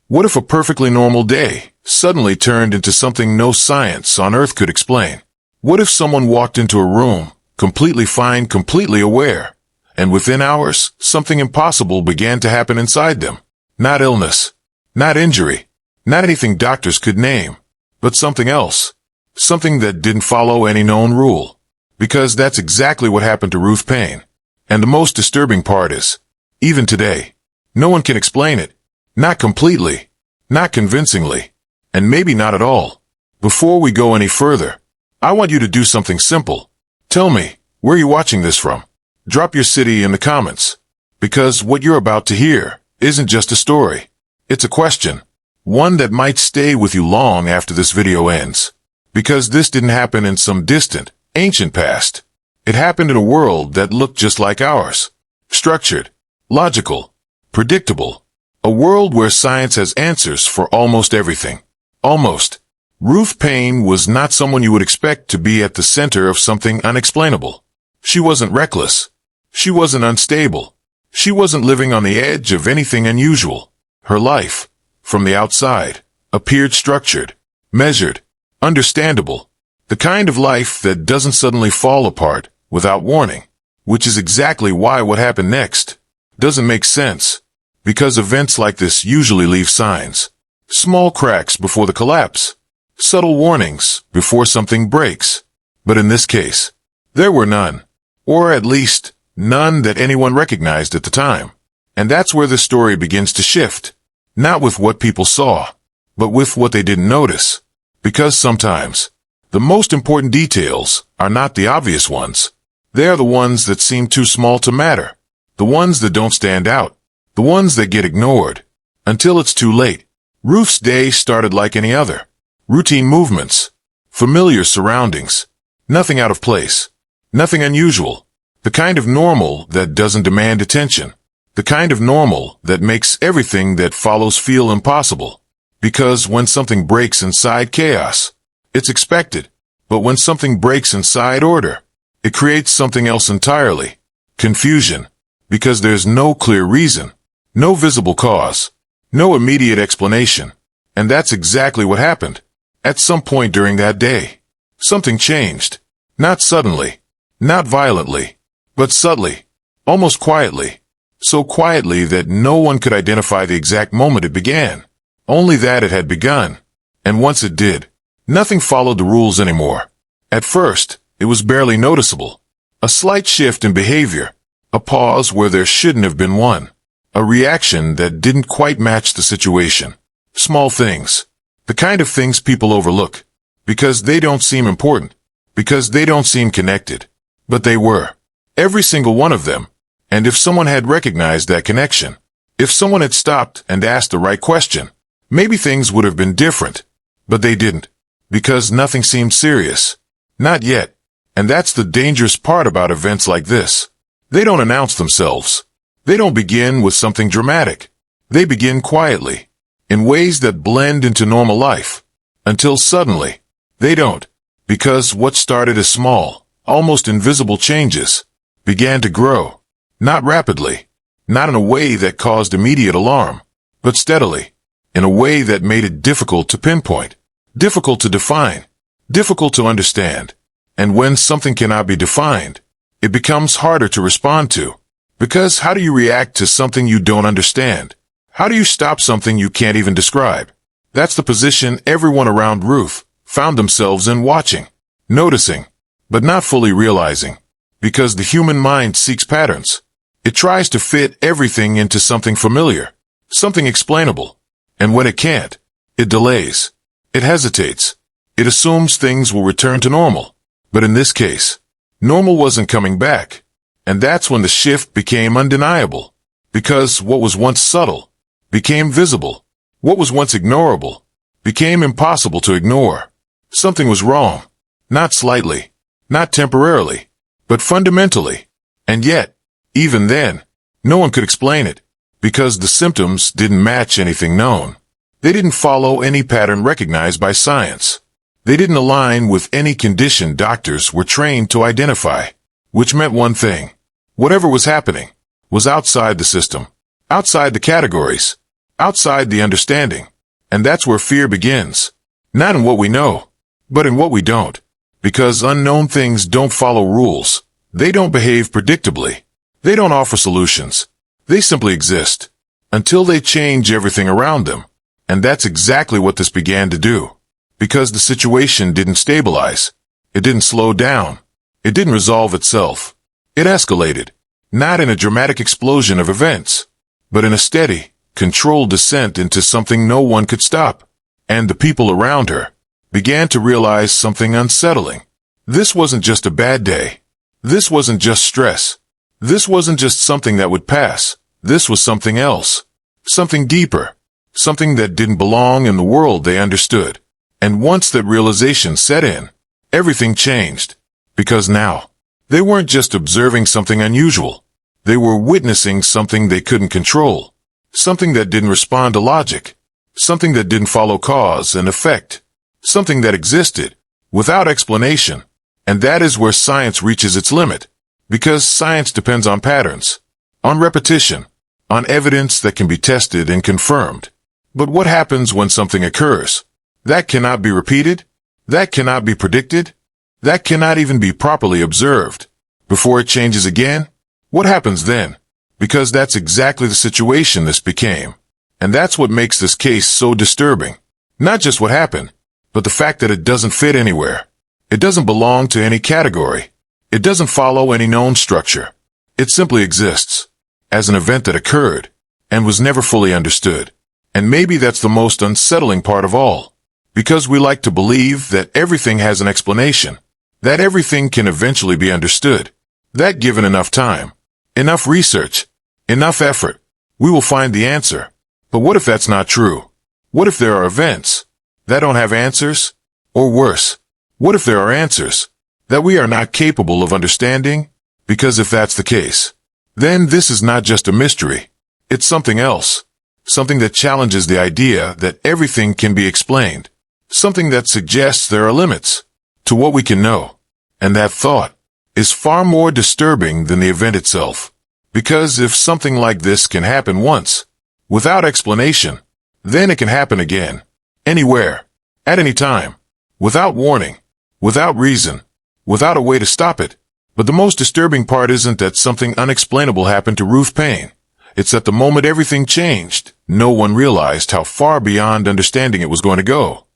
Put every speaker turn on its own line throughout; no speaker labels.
What if a perfectly normal day suddenly turned into something no science on Earth could explain? What if someone walked into a room, completely fine, completely aware, and within hours, something impossible began to happen inside them? Not illness, not injury, not anything doctors could name, but something else. Something that didn't follow any known rule. Because that's exactly what happened to Ruth Paine. And the most disturbing part is, even today, no one can explain it. Not completely, not convincingly, and maybe not at all. Before we go any further, I want you to do something simple. Tell me, where are you watching this from? Drop your city in the comments. Because what you're about to hear isn't just a story. It's a question. One that might stay with you long after this video ends. Because this didn't happen in some distant, ancient past. It happened in a world that looked just like ours. Structured, logical, predictable. A world where science has answers for almost everything. Almost. Ruth Paine was not someone you would expect to be at the center of something unexplainable. She wasn't reckless. She wasn't unstable. She wasn't living on the edge of anything unusual. Her life, from the outside, appeared structured, measured, understandable. The kind of life that doesn't suddenly fall apart without warning. Which is exactly why what happened next doesn't make sense. Because events like this usually leave signs. Small cracks before the collapse. Subtle warnings before something breaks. But in this case, there were none. Or at least, none that anyone recognized at the time. And that's where the story begins to shift. Not with what people saw, but with what they didn't notice. Because sometimes, the most important details are not the obvious ones. They are the ones that seem too small to matter. The ones that don't stand out. The ones that get ignored. Until it's too late. Ruth's day started like any other. Routine movements. Familiar surroundings. Nothing out of place. Nothing unusual. The kind of normal that doesn't demand attention. The kind of normal that makes everything that follows feel impossible. Because when something breaks inside chaos, it's expected. But when something breaks inside order, it creates something else entirely. Confusion. Because there's no clear reason. No visible cause. No immediate explanation. And that's exactly what happened. At some point during that day, something changed. Not suddenly. Not violently. But subtly. Almost quietly. So quietly that no one could identify the exact moment it began. Only that it had begun. And once it did, nothing followed the rules anymore. At first, it was barely noticeable. A slight shift in behavior. A pause where there shouldn't have been one. A reaction that didn't quite match the situation. Small things. The kind of things people overlook. Because they don't seem important. Because they don't seem connected. But they were. Every single one of them. And if someone had recognized that connection, if someone had stopped and asked the right question, maybe things would have been different. But they didn't. Because nothing seemed serious. Not yet. And that's the dangerous part about events like this. They don't announce themselves. They don't begin with something dramatic. They begin quietly, in ways that blend into normal life. Until suddenly, they don't. Because what started as small, almost invisible changes, began to grow. Not rapidly, not in a way that caused immediate alarm, but steadily, in a way that made it difficult to pinpoint, difficult to define, difficult to understand. And when something cannot be defined, it becomes harder to respond to. Because how do you react to something you don't understand? How do you stop something you can't even describe? That's the position everyone around Ruth found themselves in, watching, noticing, but not fully realizing. Because the human mind seeks patterns. It tries to fit everything into something familiar, something explainable. And when it can't, it delays. It hesitates. It assumes things will return to normal. But in this case, normal wasn't coming back. And that's when the shift became undeniable. Because what was once subtle became visible. What was once ignorable became impossible to ignore. Something was wrong. Not slightly, not temporarily, but fundamentally. And yet, even then, no one could explain it. Because the symptoms didn't match anything known. They didn't follow any pattern recognized by science. They didn't align with any condition doctors were trained to identify. Which meant one thing. Whatever was happening was outside the system, outside the categories. outside the understanding. And that's where fear begins. Not in what we know, but in what we don't. Because unknown things don't follow rules. They don't behave predictably. They don't offer solutions. They simply exist. Until they change everything around them. And that's exactly what this began to do. Because the situation didn't stabilize. It didn't slow down. It didn't resolve itself. It escalated. Not in a dramatic explosion of events, but in a steady, controlled descent into something no one could stop. And the people around her began to realize something unsettling. This wasn't just a bad day. This wasn't just stress. This wasn't just something that would pass. This was something else. Something deeper. Something that didn't belong in the world they understood. And once that realization set in, everything changed. Because now, they weren't just observing something unusual. They were witnessing something they couldn't control. Something that didn't respond to logic. Something that didn't follow cause and effect. Something that existed without explanation. And that is where science reaches its limit. Because science depends on patterns, on repetition, on evidence that can be tested and confirmed. But what happens when something occurs? That cannot be repeated? That cannot be predicted? That cannot even be properly observed before it changes again? What happens then? Because that's exactly the situation this became. And that's what makes this case so disturbing. Not just what happened, but the fact that it doesn't fit anywhere. It doesn't belong to any category. It doesn't follow any known structure. It simply exists as an event that occurred and was never fully understood. And maybe that's the most unsettling part of all. Because we like to believe that everything has an explanation. That everything can eventually be understood. That given enough time, enough research, enough effort, we will find the answer. But what if that's not true? What if there are events that don't have answers? Or worse, what if there are answers that we are not capable of understanding? Because if that's the case, then this is not just a mystery. It's something else. Something that challenges the idea that everything can be explained. Something that suggests there are limits to what we can know. And that thought is far more disturbing than the event itself. Because if something like this can happen once, without explanation, then it can happen again, anywhere, at any time, without warning, without reason, without a way to stop it. But the most disturbing part isn't that something unexplainable happened to Ruth Paine. It's that the moment everything changed, no one realized how far beyond understanding it was going to go.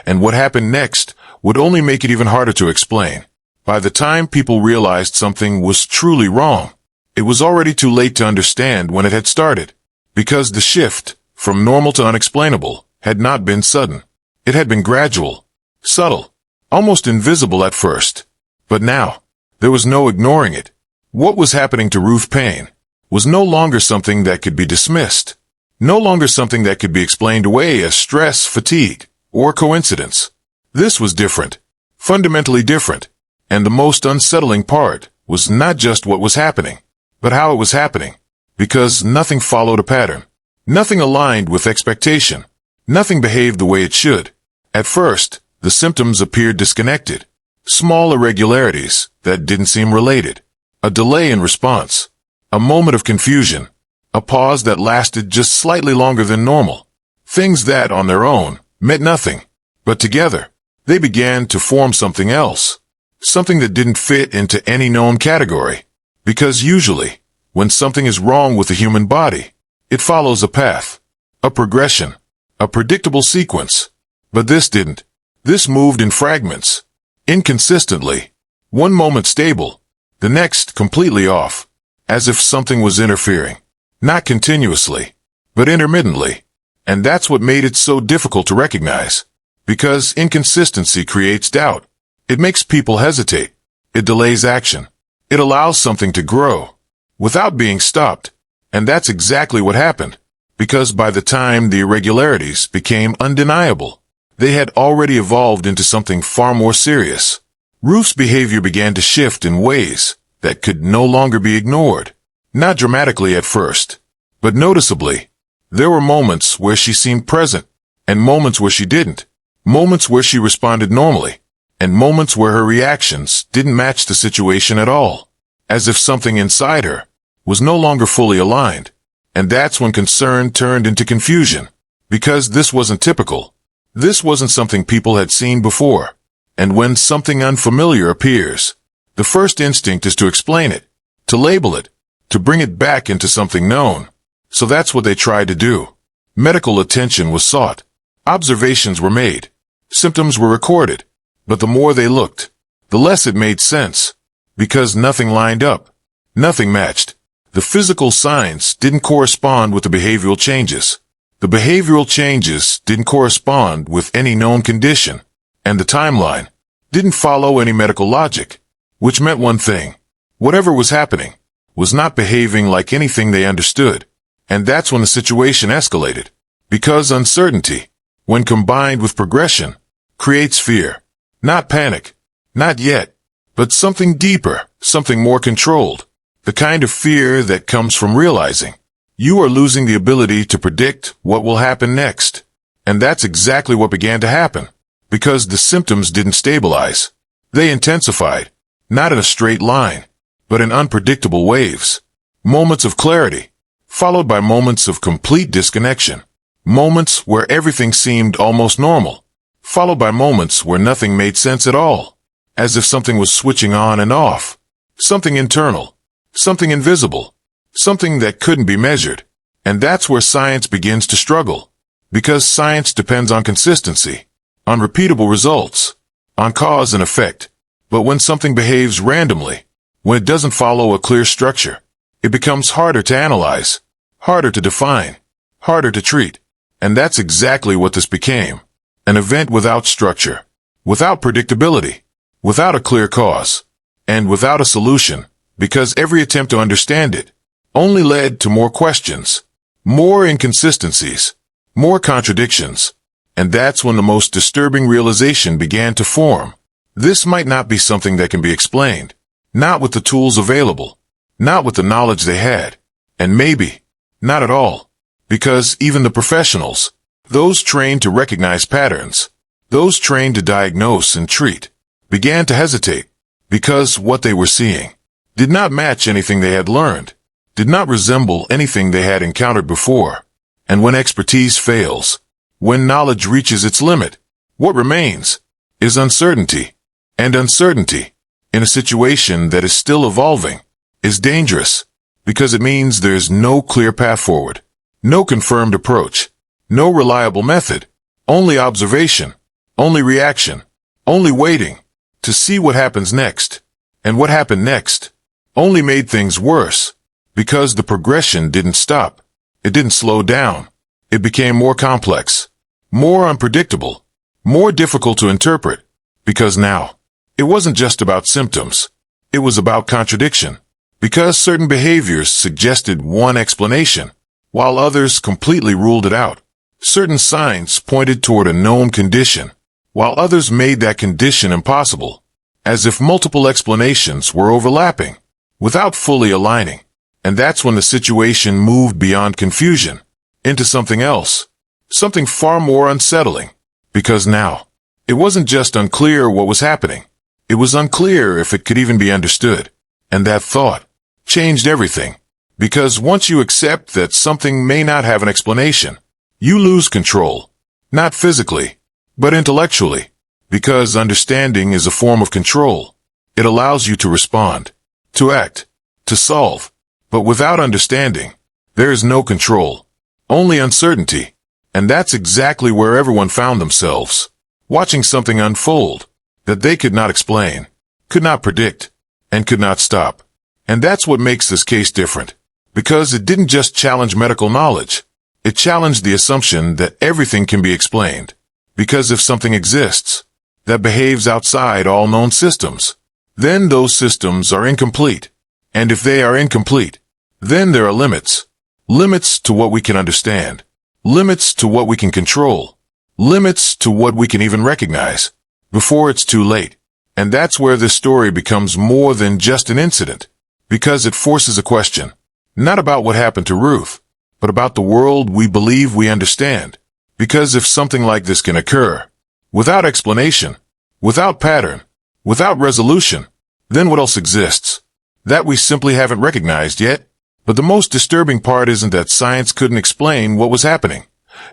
And what happened next would only make it even harder to explain. By the time people realized something was truly wrong, it was already too late to understand when it had started. Because the shift from normal to unexplainable had not been sudden. It had been gradual, subtle, almost invisible at first. But now, there was no ignoring it. What was happening to Ruth Paine was no longer something that could be dismissed. No longer something that could be explained away as stress, fatigue, or coincidence. This was different, fundamentally different. And the most unsettling part was not just what was happening, but how it was happening. Because nothing followed a pattern. Nothing aligned with expectation. Nothing behaved the way it should. At first, the symptoms appeared disconnected. Small irregularities that didn't seem related. A delay in response. A moment of confusion. A pause that lasted just slightly longer than normal. Things that, on their own, meant nothing. But together, they began to form something else. Something that didn't fit into any known category. Because usually, when something is wrong with the human body, it follows a path, a progression, a predictable sequence. But this didn't. This moved in fragments, inconsistently. One moment stable, the next completely off, as if something was interfering. Not continuously, but intermittently. And that's what made it so difficult to recognize. Because inconsistency creates doubt. It makes people hesitate. It delays action. It allows something to grow without being stopped. And that's exactly what happened. Because by the time the irregularities became undeniable, they had already evolved into something far more serious. Ruth's behavior began to shift in ways that could no longer be ignored. Not dramatically at first, but noticeably. There were moments where she seemed present, and moments where she didn't. Moments where she responded normally, and moments where her reactions didn't match the situation at all. As if something inside her was no longer fully aligned. And that's when concern turned into confusion. Because this wasn't typical. This wasn't something people had seen before. And when something unfamiliar appears, the first instinct is to explain it, to label it, to bring it back into something known. So that's what they tried to do. Medical attention was sought. Observations were made. Symptoms were recorded. But the more they looked, the less it made sense. Because nothing lined up. Nothing matched. The physical signs didn't correspond with the behavioral changes. The behavioral changes didn't correspond with any known condition. And the timeline didn't follow any medical logic. Which meant one thing. Whatever was happening was not behaving like anything they understood. And that's when the situation escalated. Because uncertainty, when combined with progression, creates fear. Not panic. Not yet. But something deeper, something more controlled. The kind of fear that comes from realizing you are losing the ability to predict what will happen next. And that's exactly what began to happen. Because the symptoms didn't stabilize. They intensified. Not in a straight line, but in unpredictable waves. Moments of clarity, followed by moments of complete disconnection. Moments where everything seemed almost normal, followed by moments where nothing made sense at all. As if something was switching on and off. Something internal. Something invisible. Something that couldn't be measured. And that's where science begins to struggle. Because science depends on consistency. On repeatable results. On cause and effect. But when something behaves randomly, when it doesn't follow a clear structure, it becomes harder to analyze. Harder to define. Harder to treat. And that's exactly what this became. An event without structure. Without predictability. Without a clear cause. And without a solution. Because every attempt to understand it only led to more questions, more inconsistencies, more contradictions. And that's when the most disturbing realization began to form. This might not be something that can be explained. Not with the tools available. Not with the knowledge they had. And maybe not at all. Because even the professionals, those trained to recognize patterns, those trained to diagnose and treat, began to hesitate. Because what they were seeing did not match anything they had learned, did not resemble anything they had encountered before. And when expertise fails, when knowledge reaches its limit, what remains is uncertainty. And uncertainty, in a situation that is still evolving, is dangerous, because it means there's no clear path forward, no confirmed approach, no reliable method, only observation, only reaction, only waiting to see what happens next. And what happened next only made things worse, because the progression didn't stop. It didn't slow down. It became more complex, more unpredictable, more difficult to interpret, because now it wasn't just about symptoms. It was about contradiction, because certain behaviors suggested one explanation, while others completely ruled it out. Certain signs pointed toward a known condition, while others made that condition impossible, as if multiple explanations were overlapping, without fully aligning. And that's when the situation moved beyond confusion, into something else, something far more unsettling, because now it wasn't just unclear what was happening. It was unclear if it could even be understood. And that thought changed everything. Because once you accept that something may not have an explanation, you lose control. Not physically, but intellectually. Because understanding is a form of control. It allows you to respond, to act, to solve. But without understanding, there is no control. Only uncertainty. And that's exactly where everyone found themselves. Watching something unfold that they could not explain, could not predict, and could not stop. And that's what makes this case different. Because it didn't just challenge medical knowledge. It challenged the assumption that everything can be explained. Because if something exists that behaves outside all known systems, then those systems are incomplete. And if they are incomplete, then there are limits. Limits to what we can understand. Limits to what we can control. Limits to what we can even recognize before it's too late. And that's where this story becomes more than just an incident, because it forces a question, not about what happened to Ruth, but about the world we believe we understand. Because if something like this can occur, without explanation, without pattern, without resolution, then what else exists? That we simply haven't recognized yet? But the most disturbing part isn't that science couldn't explain what was happening.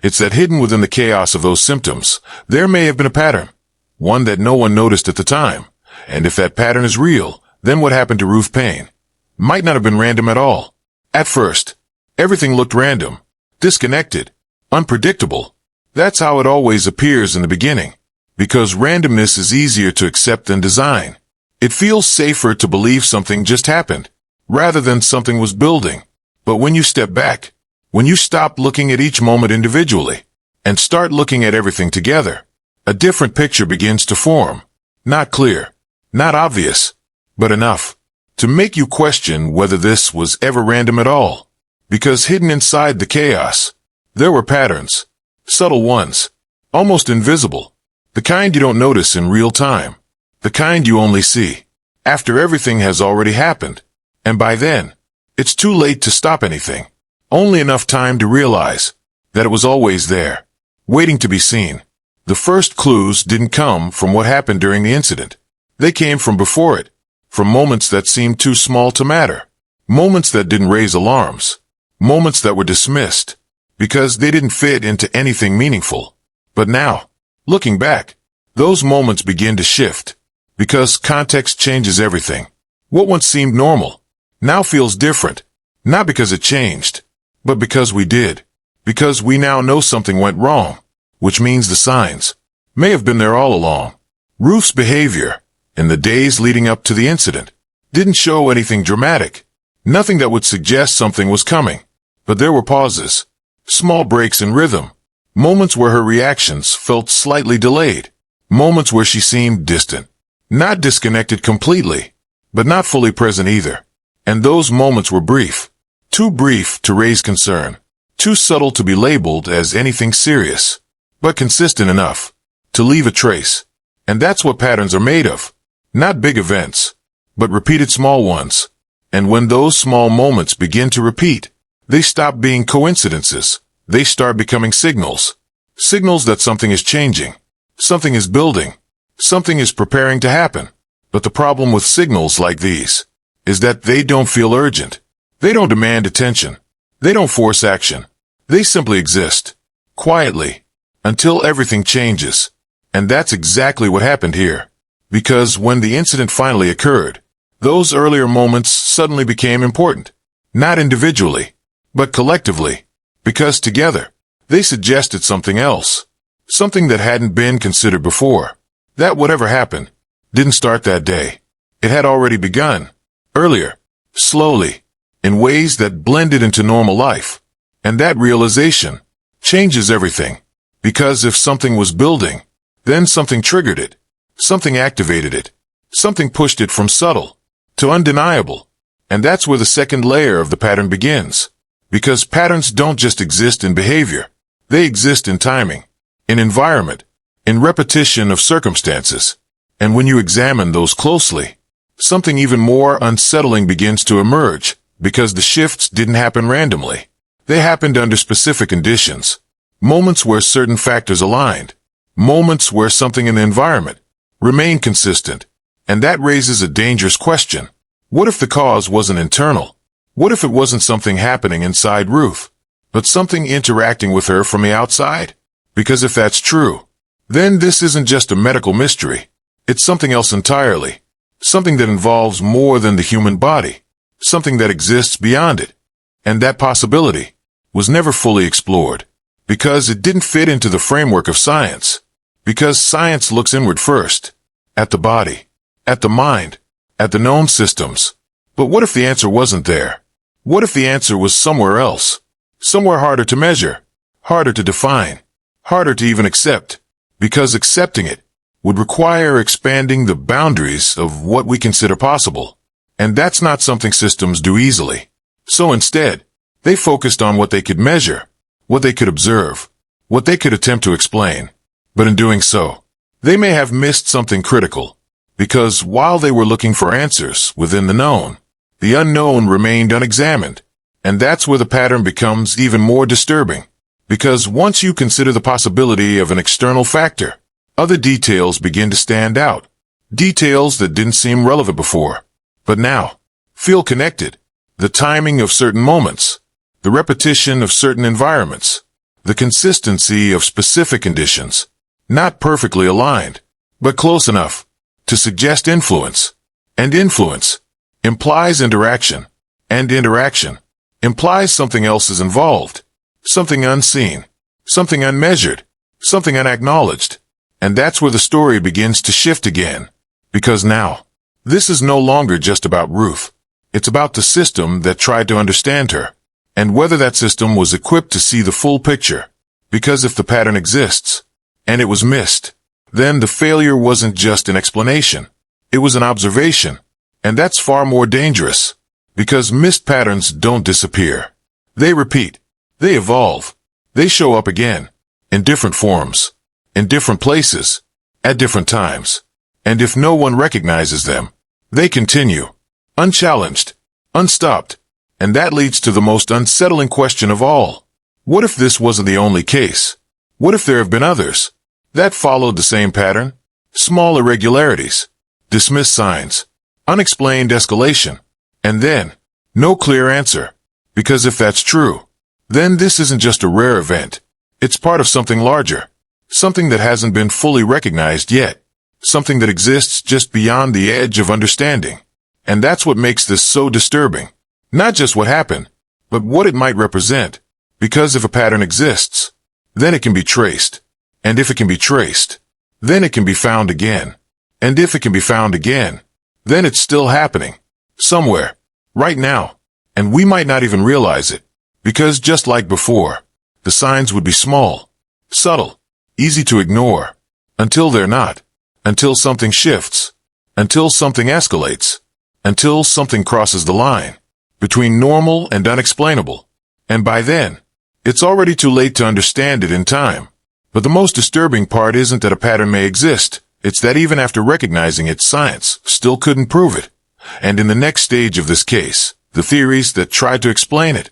It's that hidden within the chaos of those symptoms, there may have been a pattern, one that no one noticed at the time. And if that pattern is real, then what happened to Ruth Paine might not have been random at all. At first, everything looked random, disconnected, unpredictable. That's how it always appears in the beginning, because randomness is easier to accept than design. It feels safer to believe something just happened, rather than something was building. But when you step back, when you stop looking at each moment individually, and start looking at everything together, a different picture begins to form. Not clear, not obvious, but enough to make you question whether this was ever random at all. Because hidden inside the chaos, there were patterns, subtle ones, almost invisible, the kind you don't notice in real time, the kind you only see after everything has already happened. And by then, it's too late to stop anything. Only enough time to realize that it was always there, waiting to be seen. The first clues didn't come from what happened during the incident. They came from before it, from moments that seemed too small to matter, moments that didn't raise alarms, moments that were dismissed because they didn't fit into anything meaningful. But now, looking back, those moments begin to shift, because context changes everything. What once seemed normal now feels different, not because it changed, but because we did. Because we now know something went wrong, which means the signs may have been there all along. Ruth's behavior, in the days leading up to the incident, didn't show anything dramatic, nothing that would suggest something was coming. But there were pauses, small breaks in rhythm, moments where her reactions felt slightly delayed, moments where she seemed distant, not disconnected completely, but not fully present either. And those moments were brief, too brief to raise concern, too subtle to be labeled as anything serious, but consistent enough to leave a trace. And that's what patterns are made of. Not big events, but repeated small ones. And when those small moments begin to repeat, they stop being coincidences. They start becoming signals. Signals that something is changing, something is building, something is preparing to happen. But the problem with signals like these is that they don't feel urgent. They don't demand attention. They don't force action. They simply exist, quietly, until everything changes. And that's exactly what happened here. Because when the incident finally occurred, those earlier moments suddenly became important. Not individually, but collectively. Because together, they suggested something else. Something that hadn't been considered before. That whatever happened didn't start that day. It had already begun. Earlier. Slowly. In ways that blended into normal life. And that realization changes everything. Because if something was building, then something triggered it. Something activated it. Something pushed it from subtle to undeniable. And that's where the second layer of the pattern begins. Because patterns don't just exist in behavior. They exist in timing, in environment, in repetition of circumstances. And when you examine those closely, something even more unsettling begins to emerge, because the shifts didn't happen randomly. They happened under specific conditions. Moments where certain factors aligned. Moments where something in the environment remained consistent. And that raises a dangerous question. What if the cause wasn't internal? What if it wasn't something happening inside Ruth, but something interacting with her from the outside? Because if that's true, then this isn't just a medical mystery. It's something else entirely. Something that involves more than the human body. Something that exists beyond it. And that possibility was never fully explored. Because it didn't fit into the framework of science. Because science looks inward first. At the body. At the mind. At the known systems. But what if the answer wasn't there? What if the answer was somewhere else? Somewhere harder to measure. Harder to define. Harder to even accept. Because accepting it would require expanding the boundaries of what we consider possible. And that's not something systems do easily. So instead, they focused on what they could measure, what they could observe, what they could attempt to explain. But in doing so, they may have missed something critical. Because while they were looking for answers within the known, the unknown remained unexamined. And that's where the pattern becomes even more disturbing. Because once you consider the possibility of an external factor, other details begin to stand out. Details that didn't seem relevant before, but now feel connected. the timing of certain moments, the repetition of certain environments, the consistency of specific conditions, not perfectly aligned, but close enough to suggest influence, and influence implies interaction, and interaction implies something else is involved, something unseen, something unmeasured, something unacknowledged. And that's where the story begins to shift again. Because now, this is no longer just about Ruth. It's about the system that tried to understand her, and whether that system was equipped to see the full picture. Because if the pattern exists, and it was missed, then the failure wasn't just an explanation. It was an observation. And that's far more dangerous. Because missed patterns don't disappear. They repeat. They evolve. They show up again. In different forms. In different places. At different times. And if no one recognizes them, they continue. Unchallenged. Unstopped. And that leads to the most unsettling question of all. What if this wasn't the only case? What if there have been others that followed the same pattern? Small irregularities. Dismissed signs. Unexplained escalation. And then, no clear answer. Because if that's true, then this isn't just a rare event. It's part of something larger. Something that hasn't been fully recognized yet. Something that exists just beyond the edge of understanding. And that's what makes this so disturbing. Not just what happened, but what it might represent. Because if a pattern exists, then it can be traced. And if it can be traced, then it can be found again. And if it can be found again, then it's still happening. Somewhere. Right now. And we might not even realize it. Because just like before, the signs would be small, subtle, easy to ignore. Until they're not. Until something shifts. Until something escalates. Until something crosses the line between normal and unexplainable. And by then, it's already too late to understand it in time. But the most disturbing part isn't that a pattern may exist. It's that even after recognizing it, science still couldn't prove it. And in the next stage of this case, the theories that tried to explain it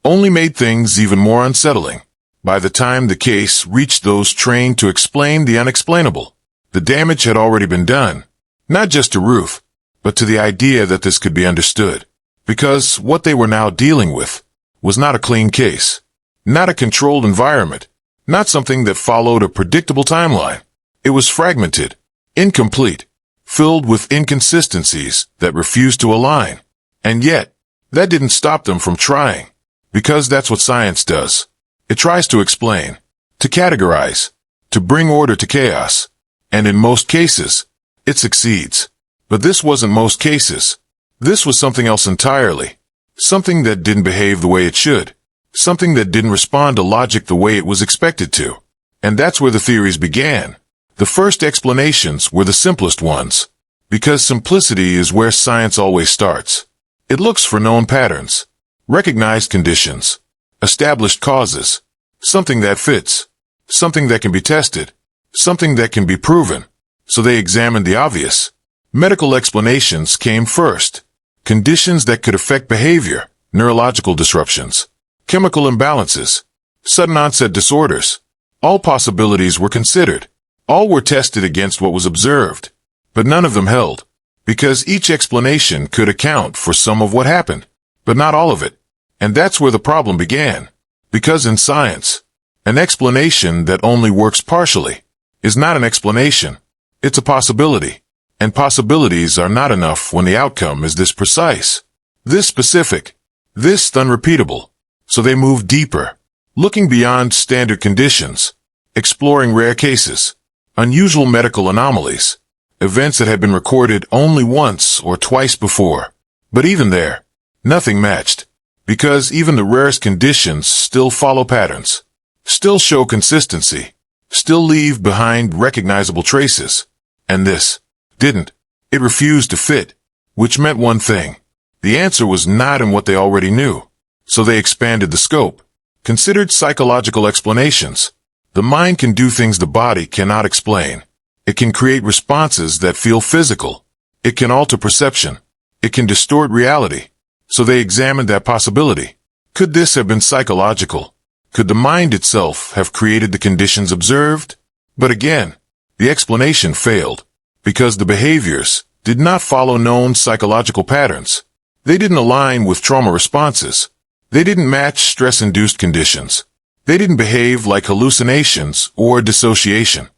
only made things even more unsettling. By the time the case reached those trained to explain the unexplainable, the damage had already been done. Not just to Ruth, but to the idea that this could be understood. Because what they were now dealing with was not a clean case, not a controlled environment, not something that followed a predictable timeline. It was fragmented, incomplete, filled with inconsistencies that refused to align. And yet, that didn't stop them from trying. Because that's what science does. It tries to explain, to categorize, to bring order to chaos. And in most cases, it succeeds. But this wasn't most cases. This was something else entirely. Something that didn't behave the way it should. Something that didn't respond to logic the way it was expected to. And that's where the theories began. The first explanations were the simplest ones. Because simplicity is where science always starts. It looks for known patterns, recognized conditions, established causes, something that fits, something that can be tested, something that can be proven. So they examined the obvious. Medical explanations came first. Conditions that could affect behavior, neurological disruptions, chemical imbalances, sudden onset disorders. All possibilities were considered. All were tested against what was observed. But none of them held. Because each explanation could account for some of what happened, but not all of it. And that's where the problem began. Because in science, an explanation that only works partially is not an explanation. It's a possibility. And possibilities are not enough when the outcome is this precise, this specific, this unrepeatable. So they move deeper, looking beyond standard conditions, exploring rare cases, unusual medical anomalies, events that had been recorded only once or twice before. But even there, nothing matched. Because even the rarest conditions still follow patterns, still show consistency, still leave behind recognizable traces. And this didn't. It refused to fit, which meant one thing. The answer was not in what they already knew. So they expanded the scope, considered psychological explanations. The mind can do things the body cannot explain. It can create responses that feel physical. It can alter perception. It can distort reality. So they examined that possibility. Could this have been psychological? Could the mind itself have created the conditions observed? But again, the explanation failed, because the behaviors did not follow known psychological patterns. They didn't align with trauma responses. They didn't match stress-induced conditions. They didn't behave like hallucinations or dissociation.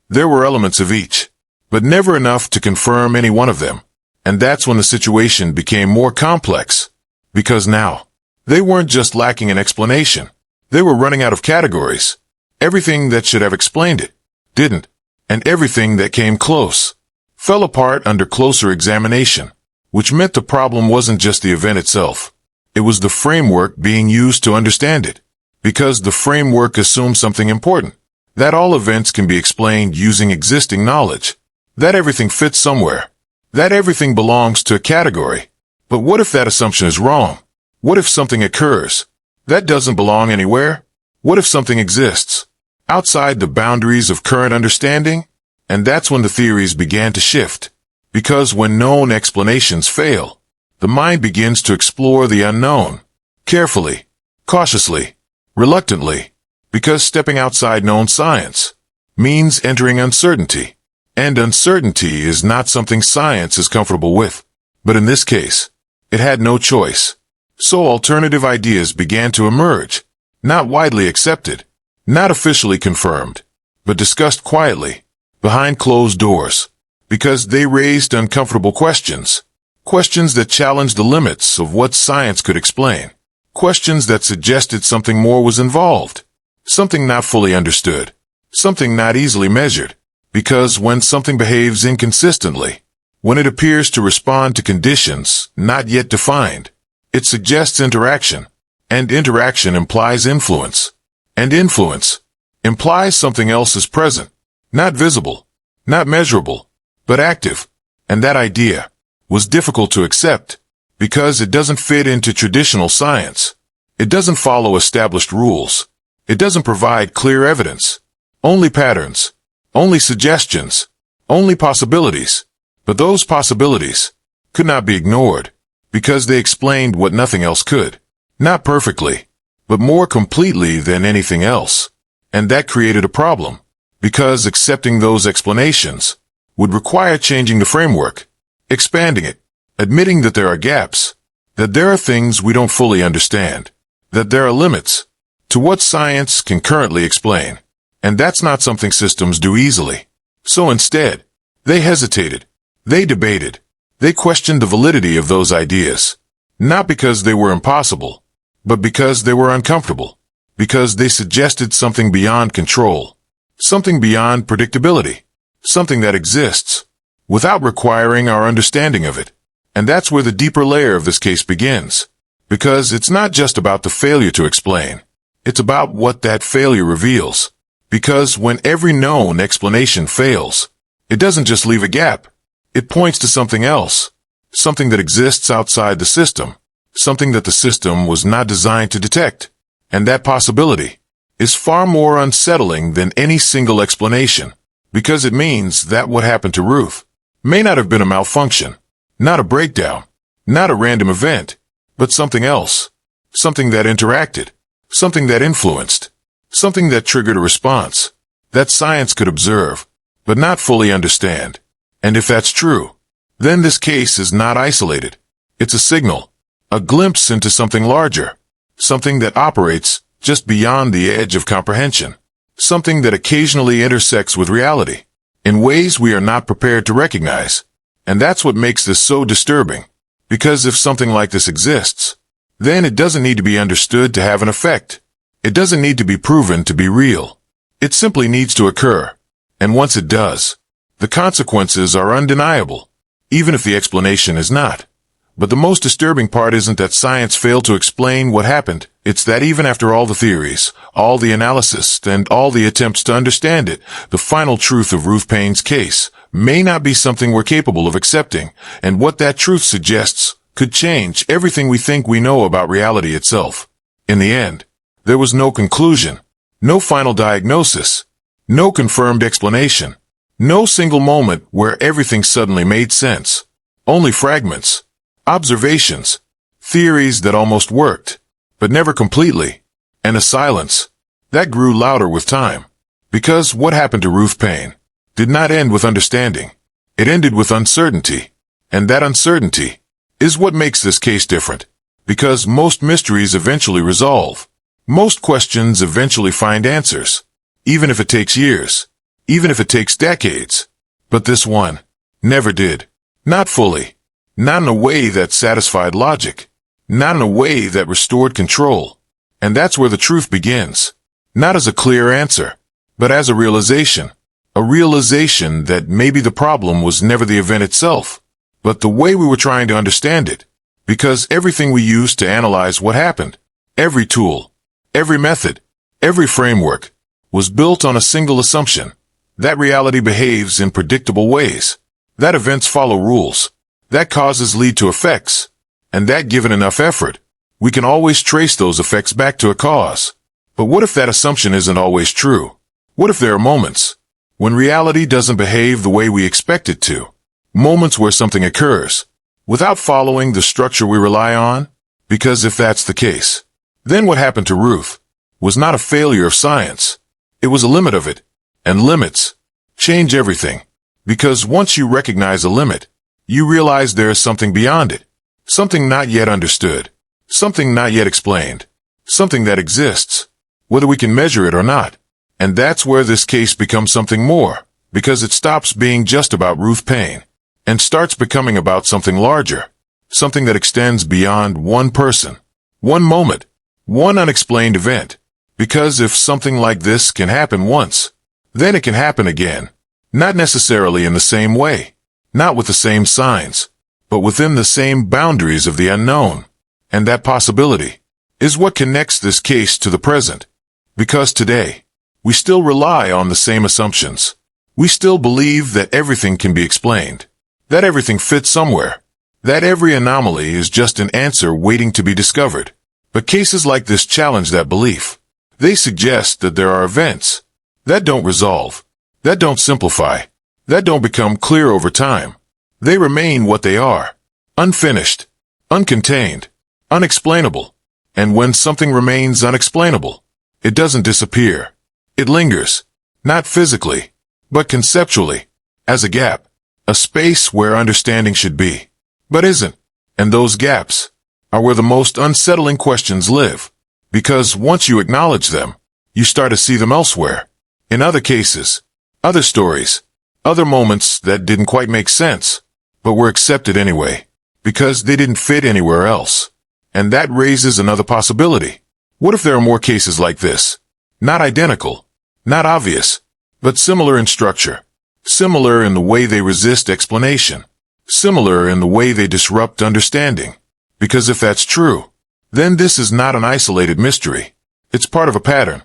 There were elements of each, but never enough to confirm any one of them. And that's when the situation became more complex. Because now, they weren't just lacking an explanation. They were running out of categories. Everything that should have explained it didn't, and everything that came close fell apart under closer examination, which meant the problem wasn't just the event itself. It was the framework being used to understand it, because the framework assumes something important, that all events can be explained using existing knowledge, that everything fits somewhere, that everything belongs to a category. But what if that assumption is wrong? What if something occurs that doesn't belong anywhere? What if something exists outside the boundaries of current understanding? And that's when the theories began to shift. Because when known explanations fail, the mind begins to explore the unknown, carefully, cautiously, reluctantly, because stepping outside known science means entering uncertainty. And uncertainty is not something science is comfortable with. But in this case, it had no choice. So alternative ideas began to emerge, not widely accepted, not officially confirmed, but discussed quietly, behind closed doors, because they raised uncomfortable questions. Questions that challenged the limits of what science could explain. Questions that suggested something more was involved. Something not fully understood. Something not easily measured. Because when something behaves inconsistently, when it appears to respond to conditions not yet defined, it suggests interaction. And interaction implies influence. And influence implies something else is present. Not visible. Not measurable. But active. And that idea was difficult to accept, because it doesn't fit into traditional science. It doesn't follow established rules. It doesn't provide clear evidence. Only patterns. Only suggestions. Only possibilities. But those possibilities could not be ignored, because they explained what nothing else could. Not perfectly, but more completely than anything else. And that created a problem, because accepting those explanations would require changing the framework, expanding it, admitting that there are gaps, that there are things we don't fully understand, that there are limits to what science can currently explain. And that's not something systems do easily. So instead, they hesitated, they debated, they questioned the validity of those ideas, not because they were impossible, but because they were uncomfortable, because they suggested something beyond control, something beyond predictability, something that exists without requiring our understanding of it. And that's where the deeper layer of this case begins. Because it's not just about the failure to explain. It's about what that failure reveals. Because when every known explanation fails, it doesn't just leave a gap. It points to something else. Something that exists outside the system. Something that the system was not designed to detect. And that possibility is far more unsettling than any single explanation. Because it means that what happened to Ruth may not have been a malfunction, not a breakdown, not a random event, but something else, something that interacted, something that influenced, something that triggered a response, that science could observe, but not fully understand. And if that's true, then this case is not isolated. It's a signal, a glimpse into something larger, something that operates just beyond the edge of comprehension, something that occasionally intersects with reality in ways we are not prepared to recognize. And that's what makes this so disturbing. Because if something like this exists, then it doesn't need to be understood to have an effect. It doesn't need to be proven to be real. It simply needs to occur. And once it does, the consequences are undeniable, even if the explanation is not. But the most disturbing part isn't that science failed to explain what happened. It's that even after all the theories, all the analysis, and all the attempts to understand it, the final truth of Ruth Paine's case may not be something we're capable of accepting. And what that truth suggests could change everything we think we know about reality itself. In the end, there was no conclusion, no final diagnosis, no confirmed explanation, no single moment where everything suddenly made sense. Only fragments. Observations, theories that almost worked, but never completely, and a silence that grew louder with time. Because what happened to Ruth Paine did not end with understanding. It ended with uncertainty, and that uncertainty is what makes this case different. Because most mysteries eventually resolve. Most questions eventually find answers. Even if it takes years. Even if it takes decades. But this one never did. Not fully. Not in a way that satisfied logic. Not in a way that restored control. And that's where the truth begins. Not as a clear answer, but as a realization. A realization that maybe the problem was never the event itself, but the way we were trying to understand it. Because everything we used to analyze what happened, every tool, every method, every framework, was built on a single assumption. That reality behaves in predictable ways. That events follow rules. That causes lead to effects. And that given enough effort, we can always trace those effects back to a cause. But what if that assumption isn't always true? What if there are moments when reality doesn't behave the way we expect it to? Moments where something occurs without following the structure we rely on? Because if that's the case, then what happened to Ruth was not a failure of science. It was a limit of it. And limits change everything. Because once you recognize a limit, you realize there is something beyond it. Something not yet understood. Something not yet explained. Something that exists, whether we can measure it or not. And that's where this case becomes something more, because it stops being just about Ruth Paine and starts becoming about something larger, something that extends beyond one person, one moment, one unexplained event. Because if something like this can happen once, then it can happen again. Not necessarily in the same way, not with the same signs, but within the same boundaries of the unknown. And that possibility is what connects this case to the present. Because today, we still rely on the same assumptions. We still believe that everything can be explained, that everything fits somewhere, that every anomaly is just an answer waiting to be discovered. But cases like this challenge that belief. They suggest that there are events that don't resolve, that don't simplify, that don't become clear over time. They remain what they are, unfinished, uncontained, unexplainable. And when something remains unexplainable, it doesn't disappear. It lingers, not physically, but conceptually, as a gap, a space where understanding should be, but isn't. And those gaps are where the most unsettling questions live. Because once you acknowledge them, you start to see them elsewhere. In other cases, other stories, other moments that didn't quite make sense, but were accepted anyway, because they didn't fit anywhere else. And that raises another possibility. What if there are more cases like this? Not identical, not obvious, but similar in structure, similar in the way they resist explanation, similar in the way they disrupt understanding. Because if that's true, then this is not an isolated mystery. It's part of a pattern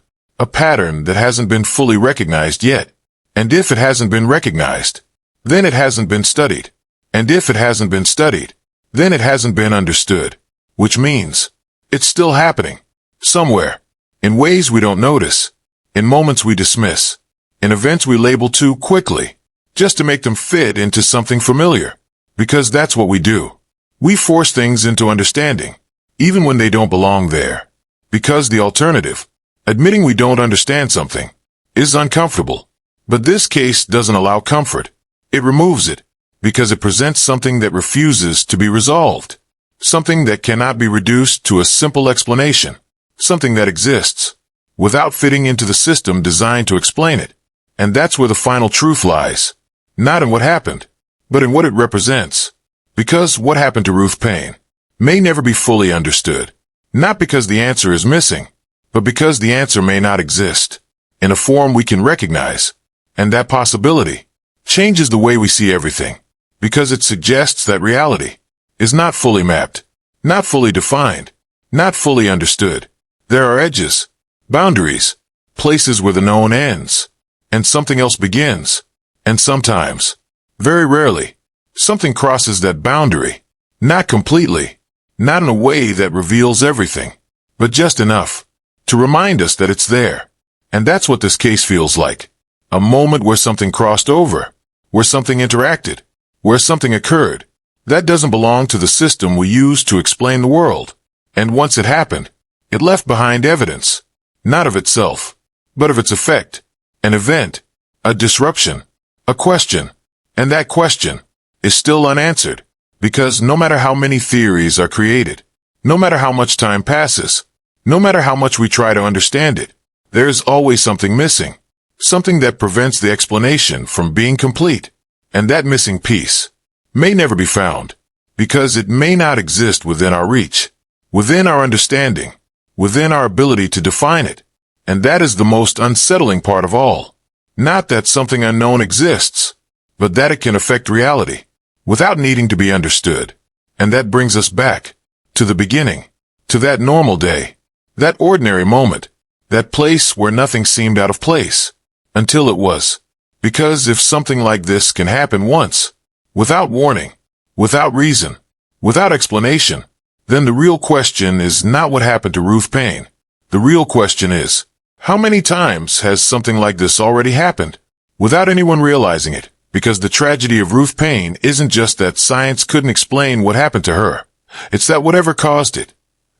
that hasn't been fully recognized yet. And if it hasn't been recognized, then it hasn't been studied. And if it hasn't been studied, then it hasn't been understood. Which means it's still happening, somewhere, in ways we don't notice, in moments we dismiss, in events we label too quickly, just to make them fit into something familiar. Because that's what we do. We force things into understanding, even when they don't belong there. Because the alternative, admitting we don't understand something, is uncomfortable. But this case doesn't allow comfort. It removes it, because it presents something that refuses to be resolved. Something that cannot be reduced to a simple explanation. Something that exists, without fitting into the system designed to explain it. And that's where the final truth lies. Not in what happened, but in what it represents. Because what happened to Ruth Paine may never be fully understood. Not because the answer is missing, but because the answer may not exist in a form we can recognize. And that possibility changes the way we see everything, because it suggests that reality is not fully mapped, not fully defined, not fully understood. There are edges, boundaries, places where the known ends, and something else begins. And sometimes, very rarely, something crosses that boundary, not completely, not in a way that reveals everything, but just enough to remind us that it's there. And that's what this case feels like. A moment where something crossed over, where something interacted, where something occurred. That doesn't belong to the system we use to explain the world. And once it happened, it left behind evidence, not of itself, but of its effect, an event, a disruption, a question. And that question is still unanswered, Because no matter how many theories are created, no matter how much time passes, no matter how much we try to understand it, there's always something missing, something that prevents the explanation from being complete. And that missing piece may never be found, because it may not exist within our reach, within our understanding, within our ability to define it. And that is the most unsettling part of all. Not that something unknown exists, but that it can affect reality without needing to be understood. And that brings us back to the beginning, to that normal day, that ordinary moment, that place where nothing seemed out of place, until it was. Because if something like this can happen once, without warning, without reason, without explanation, then the real question is not what happened to Ruth Paine. The real question is, how many times has something like this already happened, without anyone realizing it? Because the tragedy of Ruth Paine isn't just that science couldn't explain what happened to her. It's that whatever caused it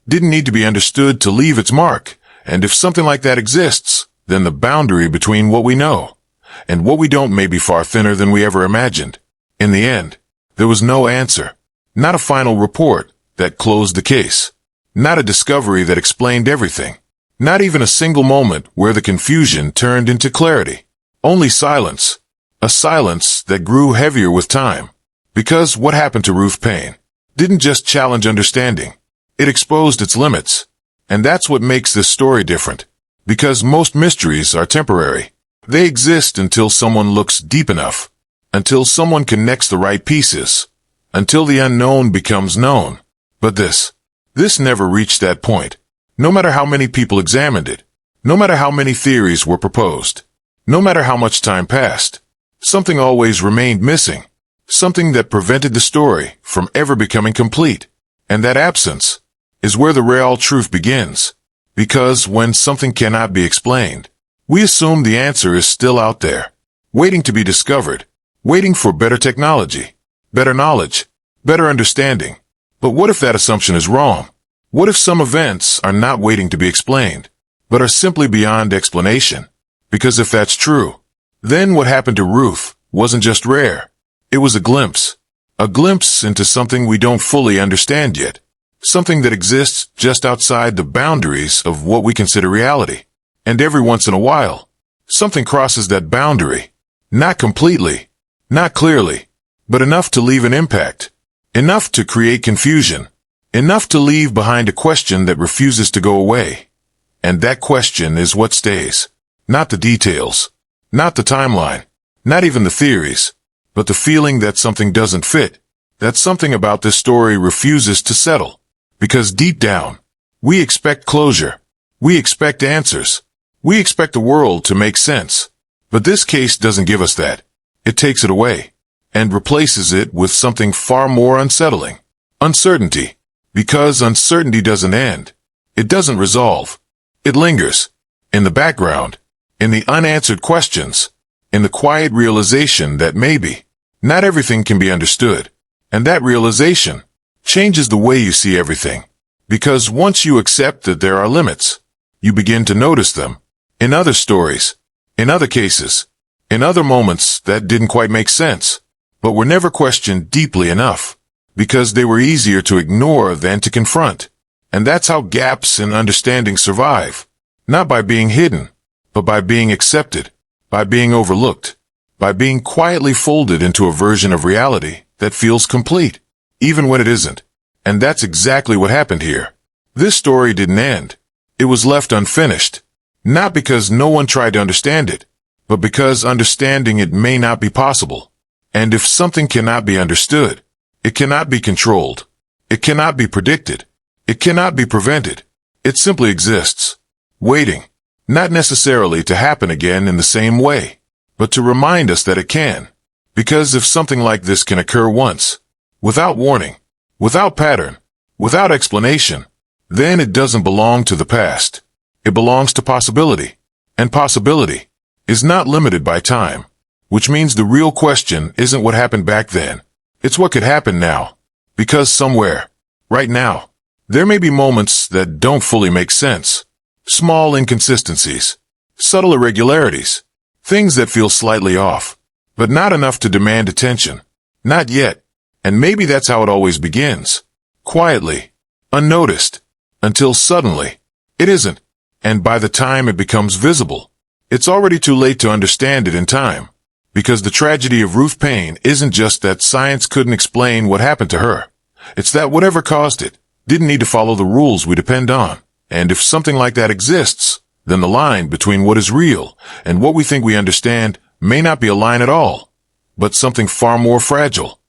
didn't need to be understood to leave its mark. And if something like that exists, then the boundary between what we know and what we don't may be far thinner than we ever imagined. In the end, there was no answer, not a final report that closed the case, not a discovery that explained everything, not even a single moment where the confusion turned into clarity. Only silence, a silence that grew heavier with time. Because what happened to Ruth Paine didn't just challenge understanding, it exposed its limits. And that's what makes this story different. Because most mysteries are temporary. They exist until someone looks deep enough, until someone connects the right pieces, until the unknown becomes known. But this never reached that point. No matter how many people examined it, no matter how many theories were proposed, no matter how much time passed, something always remained missing, something that prevented the story from ever becoming complete. And that absence is where the real truth begins. Because when something cannot be explained, we assume the answer is still out there, waiting to be discovered, waiting for better technology, better knowledge, better understanding. But what if that assumption is wrong? What if some events are not waiting to be explained, but are simply beyond explanation? Because if that's true, then what happened to Ruth wasn't just rare. It was a glimpse into something we don't fully understand yet, something that exists just outside the boundaries of what we consider reality. And every once in a while, something crosses that boundary, not completely, not clearly, but enough to leave an impact, enough to create confusion, enough to leave behind a question that refuses to go away. And that question is what stays. Not the details, not the timeline, not even the theories, but the feeling that something doesn't fit, that something about this story refuses to settle. Because deep down, we expect closure, we expect answers, we expect the world to make sense. But this case doesn't give us that. It takes it away, and replaces it with something far more unsettling. Uncertainty. Because uncertainty doesn't end. It doesn't resolve. It lingers. In the background. In the unanswered questions. In the quiet realization that maybe not everything can be understood. And that realization changes the way you see everything. Because once you accept that there are limits, you begin to notice them. In other stories. In other cases. In other moments that didn't quite make sense, but were never questioned deeply enough. Because they were easier to ignore than to confront. And that's how gaps in understanding survive. Not by being hidden, but by being accepted, by being overlooked, by being quietly folded into a version of reality that feels complete, even when it isn't. And that's exactly what happened here. This story didn't end. It was left unfinished. Not because no one tried to understand it, but because understanding it may not be possible. And if something cannot be understood, it cannot be controlled. It cannot be predicted. It cannot be prevented. It simply exists, waiting, not necessarily to happen again in the same way, but to remind us that it can. Because if something like this can occur once, without warning, without pattern, without explanation, then it doesn't belong to the past. It belongs to possibility. And possibility is not limited by time, which means the real question isn't what happened back then. It's what could happen now. Because somewhere, right now, there may be moments that don't fully make sense. Small inconsistencies, subtle irregularities, things that feel slightly off, but not enough to demand attention. Not yet. And maybe that's how it always begins. Quietly. Unnoticed. Until suddenly. It isn't. And by the time it becomes visible, it's already too late to understand it in time. Because the tragedy of Ruth Paine isn't just that science couldn't explain what happened to her. It's that whatever caused it didn't need to follow the rules we depend on. And if something like that exists, then the line between what is real and what we think we understand may not be a line at all, but something far more fragile.